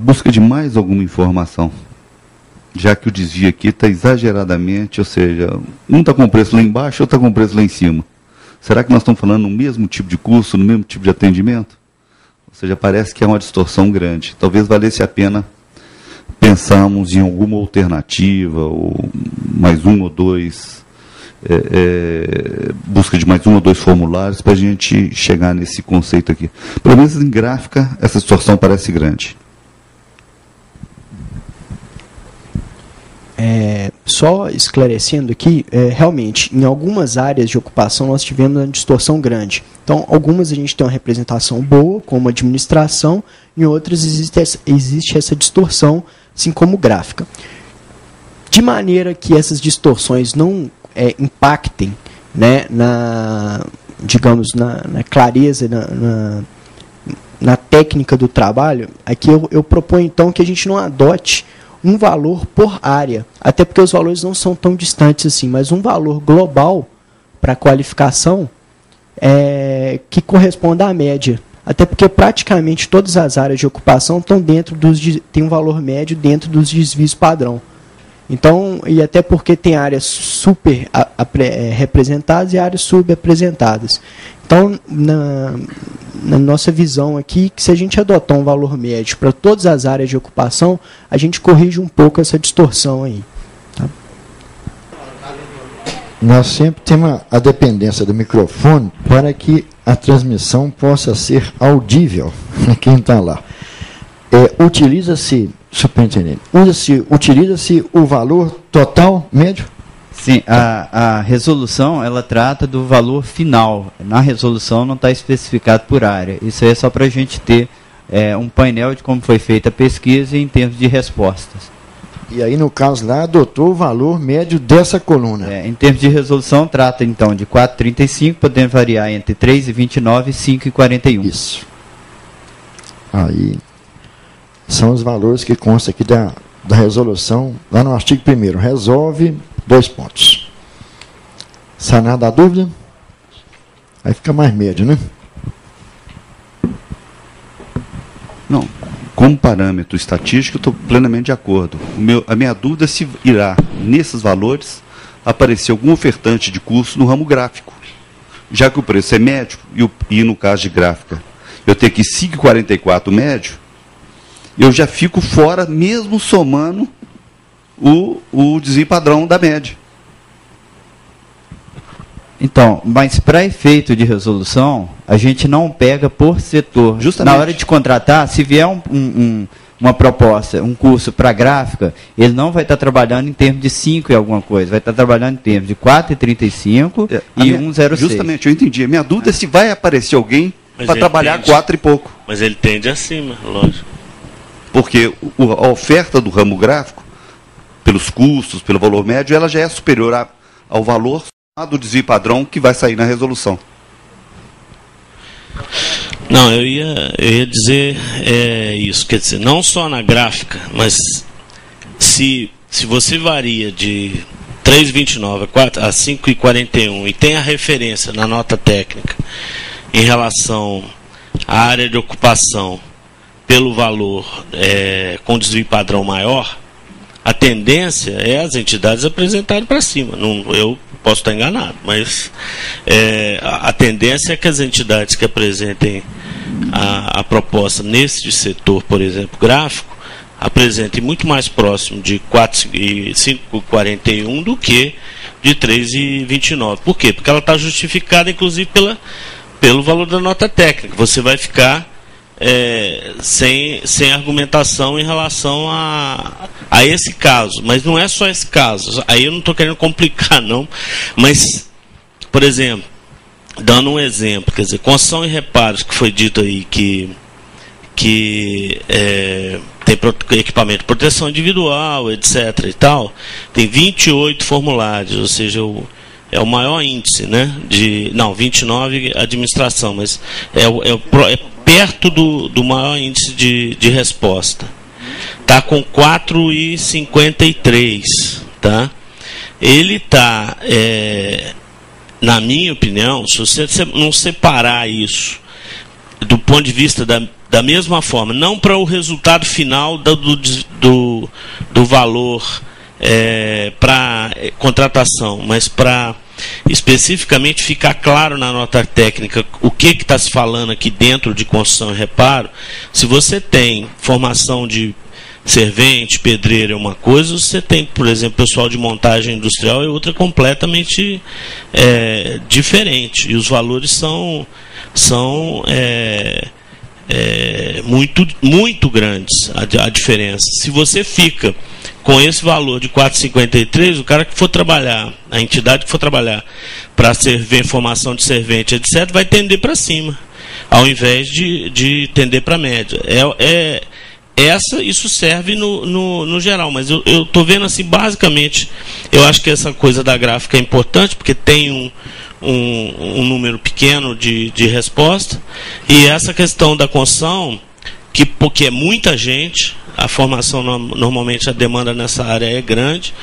busca de mais alguma informação, já que o desvio aqui está exageradamente, ou seja, um está com preço lá embaixo, outro está com preço lá em cima. Será que nós estamos falando no mesmo tipo de curso, no mesmo tipo de atendimento? Ou seja, parece que é uma distorção grande. Talvez valesse a pena pensarmos em alguma alternativa, ou mais um ou dois, busca de mais um ou dois formulários para a gente chegar nesse conceito aqui. Pelo menos em gráfica, essa distorção parece grande. Só esclarecendo aqui, realmente, em algumas áreas de ocupação nós tivemos uma distorção grande. Então, algumas a gente tem uma representação boa, como administração, em outras existe essa distorção, assim como gráfica. De maneira que essas distorções não impactem, né, digamos, na clareza, na técnica do trabalho, aqui eu proponho, então, que a gente não adote um valor por área, até porque os valores não são tão distantes assim, mas um valor global para a qualificação que corresponda à média. Até porque praticamente todas as áreas de ocupação estão tem um valor médio dentro dos desvios padrão. Então, e até porque tem áreas super representadas e áreas subapresentadas. Então, na nossa visão aqui, que se a gente adotar um valor médio para todas as áreas de ocupação, a gente corrige um pouco essa distorção aí. Tá? Nós sempre temos a dependência do microfone para que a transmissão possa ser audível a quem está lá. Utiliza-se, superintendente, utiliza-se o valor total médio? Sim, a resolução, ela trata do valor final. Na resolução não está especificado por área. Isso aí é só para a gente ter um painel de como foi feita a pesquisa em termos de respostas. E aí, no caso lá, adotou o valor médio dessa coluna. Em termos de resolução, trata então de 4,35, podendo variar entre 3,29 e 5,41. Isso. Aí, são os valores que constam aqui da resolução, lá no artigo 1º. Resolve... 2 pontos. Sanada a dúvida? Aí fica mais médio, né? Não. Como parâmetro estatístico, eu estou plenamente de acordo. A minha dúvida é se irá, nesses valores, aparecer algum ofertante de curso no ramo gráfico. Já que o preço é médio, e no caso de gráfica, eu tenho aqui 5,44 médio, eu já fico fora, mesmo somando o desvio padrão da média. Então, mas para efeito de resolução, a gente não pega por setor. Justamente. Na hora de contratar, se vier uma proposta, um curso para gráfica, ele não vai estar trabalhando em termos de 5 e alguma coisa, vai estar trabalhando em termos de 4,35 e 1,06. Justamente, eu entendi. A minha dúvida é se vai aparecer alguém para trabalhar 4 e pouco. Mas ele tende acima, lógico. Porque a oferta do ramo gráfico, pelos custos, pelo valor médio, ela já é superior ao valor do desvio padrão que vai sair na resolução. Não, eu ia dizer isso, quer dizer, não só na gráfica, mas se você varia de 3,29 a 5,41 e tem a referência na nota técnica em relação à área de ocupação pelo valor com desvio padrão maior, a tendência é as entidades apresentarem para cima. Eu posso estar enganado, mas a tendência é que as entidades que apresentem a proposta nesse setor, por exemplo, gráfico, apresentem muito mais próximo de 5,41 do que de 3,29. Por quê? Porque ela está justificada, inclusive, pelo valor da nota técnica. Você vai ficar sem argumentação em relação a esse caso, mas não é só esse caso. Aí eu não estou querendo complicar, não, mas, por exemplo, dando um exemplo, quer dizer, construção e reparos, que foi dito aí que tem equipamento de proteção individual, etc. e tal, tem 28 formulários, ou seja, é o maior índice, né? 29 administração, mas é perto do maior índice de resposta. Está com 4,53, tá? Ele está, na minha opinião, se você não separar isso do ponto de vista da Da mesma forma, não para o resultado final do valor para contratação, mas para especificamente ficar claro na nota técnica o que está se falando aqui dentro de construção e reparo. Se você tem formação de servente, pedreiro é uma coisa, você tem, por exemplo, pessoal de montagem industrial é outra completamente diferente, e os valores são muito grandes, a diferença. Se você fica com esse valor de 4,53, o cara que for trabalhar, a entidade que for trabalhar para ver formação de servente, etc., vai tender para cima, ao invés de tender para a média. Isso serve no geral, mas eu estou vendo assim, basicamente, eu acho que essa coisa da gráfica é importante, porque tem um número pequeno de resposta, e essa questão da construção, porque é muita gente, a formação, normalmente a demanda nessa área é grande,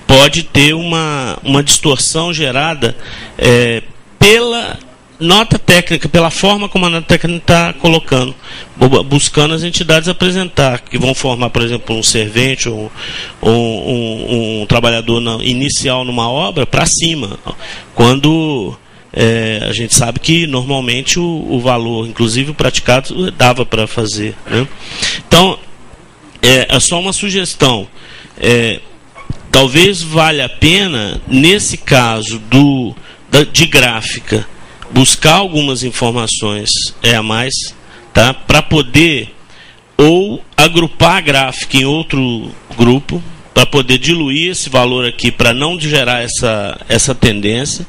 pode ter uma distorção gerada pela nota técnica, pela forma como a nota técnica está colocando, buscando as entidades apresentar, que vão formar, por exemplo, um servente ou um trabalhador inicial numa obra para cima, quando a gente sabe que normalmente o valor, inclusive o praticado, dava para fazer, né? Então, é só uma sugestão. Talvez valha a pena, nesse caso de gráfica, buscar algumas informações a mais, tá? Para poder ou agrupar a gráfica em outro grupo, para poder diluir esse valor aqui, para não gerar essa tendência.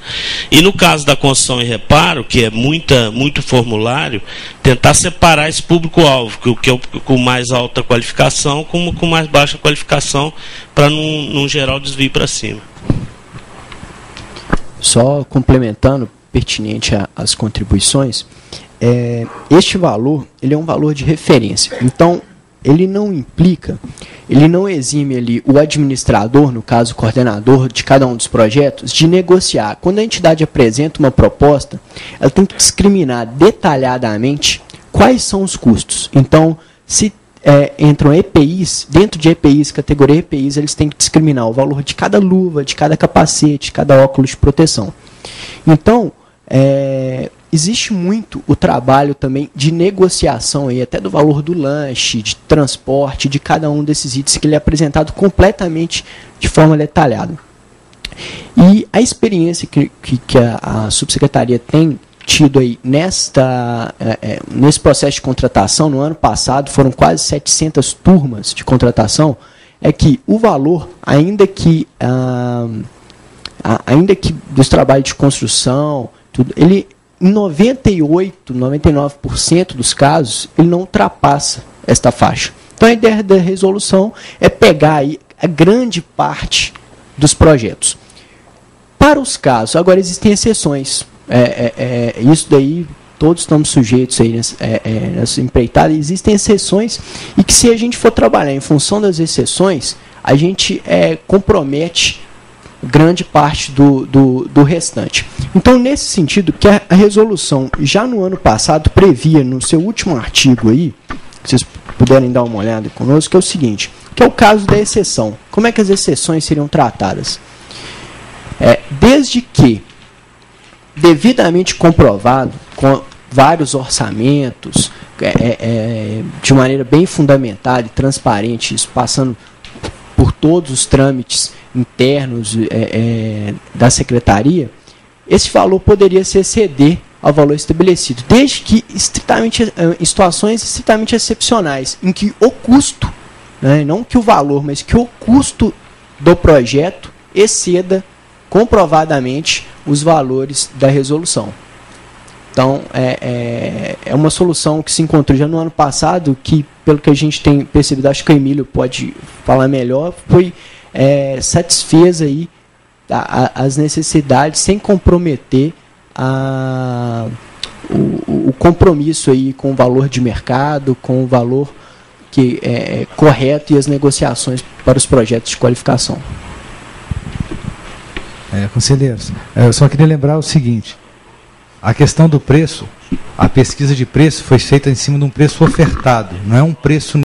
E no caso da construção e reparo, que é muito formulário, tentar separar esse público-alvo, que é com mais alta qualificação, com mais baixa qualificação, para não gerar o desvio para cima. Só complementando, pertinente às contribuições, este valor, ele é um valor de referência. Então, ele não implica, ele não exime ali o administrador, no caso o coordenador de cada um dos projetos, de negociar. Quando a entidade apresenta uma proposta, ela tem que discriminar detalhadamente quais são os custos. Então, se entram EPIs, dentro de EPIs, categoria EPIs, eles têm que discriminar o valor de cada luva, de cada capacete, de cada óculos de proteção. Então, existe muito o trabalho também de negociação, aí, até do valor do lanche, de transporte, de cada um desses itens, que ele é apresentado completamente de forma detalhada. E a experiência que a subsecretaria tem tido aí nesse processo de contratação, no ano passado foram quase 700 turmas de contratação, é que o valor, ainda que dos trabalhos de construção, tudo, ele em 98, 99% dos casos, ele não ultrapassa esta faixa. Então, a ideia da resolução é pegar aí a grande parte dos projetos. Para os casos, agora existem exceções. Isso daí, todos estamos sujeitos aí nessa empreitada. Existem exceções e que, se a gente for trabalhar em função das exceções, a gente compromete grande parte do restante. Então, nesse sentido, que a resolução, já no ano passado, previa, no seu último artigo aí, se vocês puderem dar uma olhada conosco, que é o seguinte, que é o caso da exceção. Como é que as exceções seriam tratadas? Desde que devidamente comprovado, com vários orçamentos, de maneira bem fundamentada e transparente, isso passando por todos os trâmites internos da secretaria, esse valor poderia se exceder ao valor estabelecido, desde que em situações estritamente excepcionais, em que o custo, não que o valor, mas que o custo do projeto exceda comprovadamente os valores da resolução. Então, é uma solução que se encontrou já no ano passado, que, pelo que a gente tem percebido, acho que o Emílio pode falar melhor, foi satisfez aí as necessidades sem comprometer o compromisso aí com o valor de mercado, com o valor que é correto e as negociações para os projetos de qualificação. Conselheiros, eu só queria lembrar o seguinte: a questão do preço A pesquisa de preço foi feita em cima de um preço ofertado, não é um preço